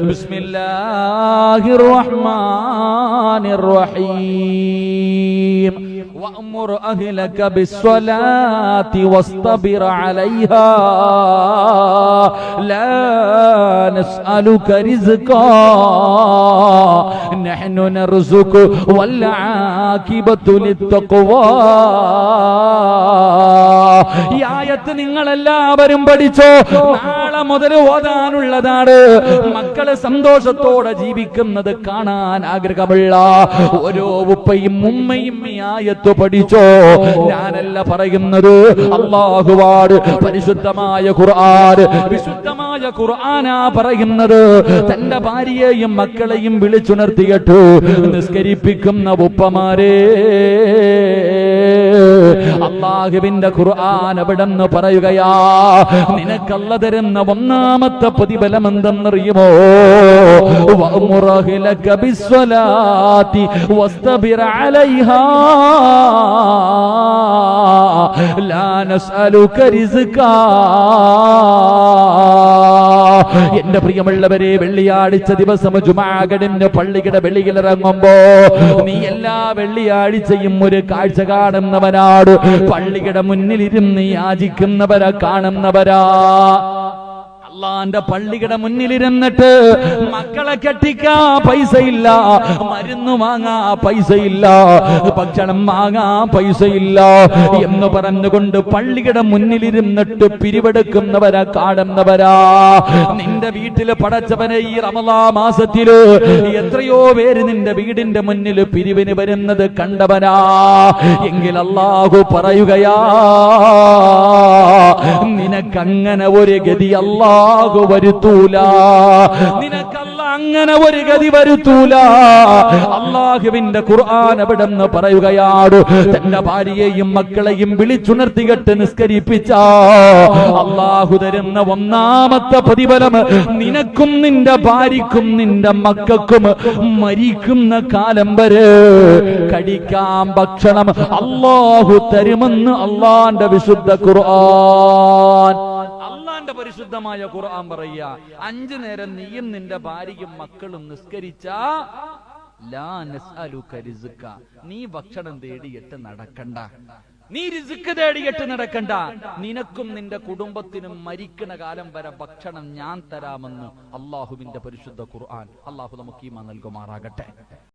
ബിസ്മില്ലാഹിർ റഹ്മാനിർ റഹീം വഅ്മുർ അഹ്ലക ബിസ്സലാത്തി വസ്തബിർ അലൈഹാ ലാ നസ്അലുക റിസ്ഖാ നഹ്നു നർസുഖു വൽ ആഖിബത്തു ലിത്തഖ്വാ. ഈ ആയത്ത് നിങ്ങളെല്ലാവരും പഠിച്ചോ. നാളെ മുതൽ ഓതാനുള്ളതാണ്. മക്കള് സന്തോഷത്തോടെ ജീവിക്കുന്നത് കാണാൻ ആഗ്രഹമുള്ള ഓരോ ഉപ്പയും ഉമ്മയും ഈ ആയത്ത് പഠിച്ചോ. ഞാനല്ല പറയുന്നത്, അല്ലാഹുവാണ്. പരിശുദ്ധമായ ഖുർആൻ, വിശുദ്ധമായ ഖുർആനാ പറയുന്നത്. തന്റെ ഭാര്യയെയും മക്കളെയും വിളിച്ചുണർത്തിയിട്ട് നിസ്കരിപ്പിക്കുന്ന ഉപ്പമാരെ, അല്ലാഹുവിന്റെ ഖുർആൻ അവിടെന്ന് പറയുകയാ, നിനക്കല്ല തരുന്ന ഒന്നാമത്തെ പ്രതിഫലം എന്തെന്നറിയുമോ? വഅ്മുർ അഹ്ലക ബിസ്സലാത്തി വസ്തബിർ അലൈഹാ ലാ നസ്അലുക റിസ്ഖാ. എന്റെ പ്രിയമുള്ളവരെ, വെള്ളിയാഴ്ച ദിവസം ജുമാഅയുടെ പള്ളിയുടെ വെളിയിലിറങ്ങുമ്പോ നീ എല്ലാ വെള്ളിയാഴ്ചയും ഒരു കാഴ്ച കാണുന്നവനാട്. പള്ളിയുടെ മുന്നിലിരുന്ന് യാചിക്കുന്നവരെ കാണുന്നവരാ. അള്ളാന്റെ പള്ളിയുടെ മുന്നിലിരുന്നിട്ട് മക്കളെ കെട്ടിക്കാ പൈസയില്ല, മരുന്ന് വാങ്ങാ പൈസയില്ല, ഭക്ഷണം വാങ്ങാ പൈസയില്ല എന്ന് പറഞ്ഞുകൊണ്ട് പള്ളിയുടെ മുന്നിലിരുന്നിട്ട് പിരിവെടുക്കുന്നവരെ കാണുന്നവരാ. നിന്റെ വീട്ടില് പടച്ചവനെ ഈ റമളാൻ മാസത്തില് എത്രയോ പേര് നിന്റെ വീടിന്റെ മുന്നിൽ പിരിവിന് വരുന്നത് കണ്ടവനാ. എങ്കിൽ അല്ലാഹു പറയുകയാ, നിനക്കങ്ങനെ ഒരു ഗതി അല്ലാഹു വരുത്തൂല. നിനക്കല്ല അങ്ങനെ ഒരു ഗതി വരുത്തൂല. അല്ലാഹുവിന്റെ ഖുർആൻ അവിടെന്ന് പറയുകയാണ്, തന്റെ ഭാര്യയെയും മക്കളെയും വിളിച്ചുണർത്തികെട്ട് നിസ്കരിപ്പിച്ച അല്ലാഹു തരുന്ന ഒന്നാമത്തെ പ്രതിഫലം നിനക്കും നിന്റെ ഭാര്യക്കും നിന്റെ മക്കൾക്കും മരിക്കുന്ന കാലം വരെ കഴിക്കാൻ ഭക്ഷണം അല്ലാഹു തരുമെന്ന് അല്ലാഹുവിന്റെ വിശുദ്ധ ഖുർആൻ. അല്ലാഹുവിന്റെ പരിശുദ്ധമായ ഖുർആൻ പറയുക, 5 നേരം നീയും നിന്റെ ഭാര്യയും മക്കളും നിസ്കരിച്ചാ ലാ നസ്അലുക റിസ്ഖ, നീ ഭക്ഷണം തേടിയിട്ട് നടക്കണ്ട, നീ റിസ്ക് തേടിയിട്ട് നടക്കണ്ട. നിനക്കും നിന്റെ കുടുംബത്തിനും മരിക്കുന്ന കാലം വരെ ഭക്ഷണം ഞാൻ തരാമെന്ന് അല്ലാഹുവിന്റെ പരിശുദ്ധ ഖുർആൻ. അല്ലാഹു നമുക്ക് ഈമാൻ നൽകുമാറാകട്ടെ.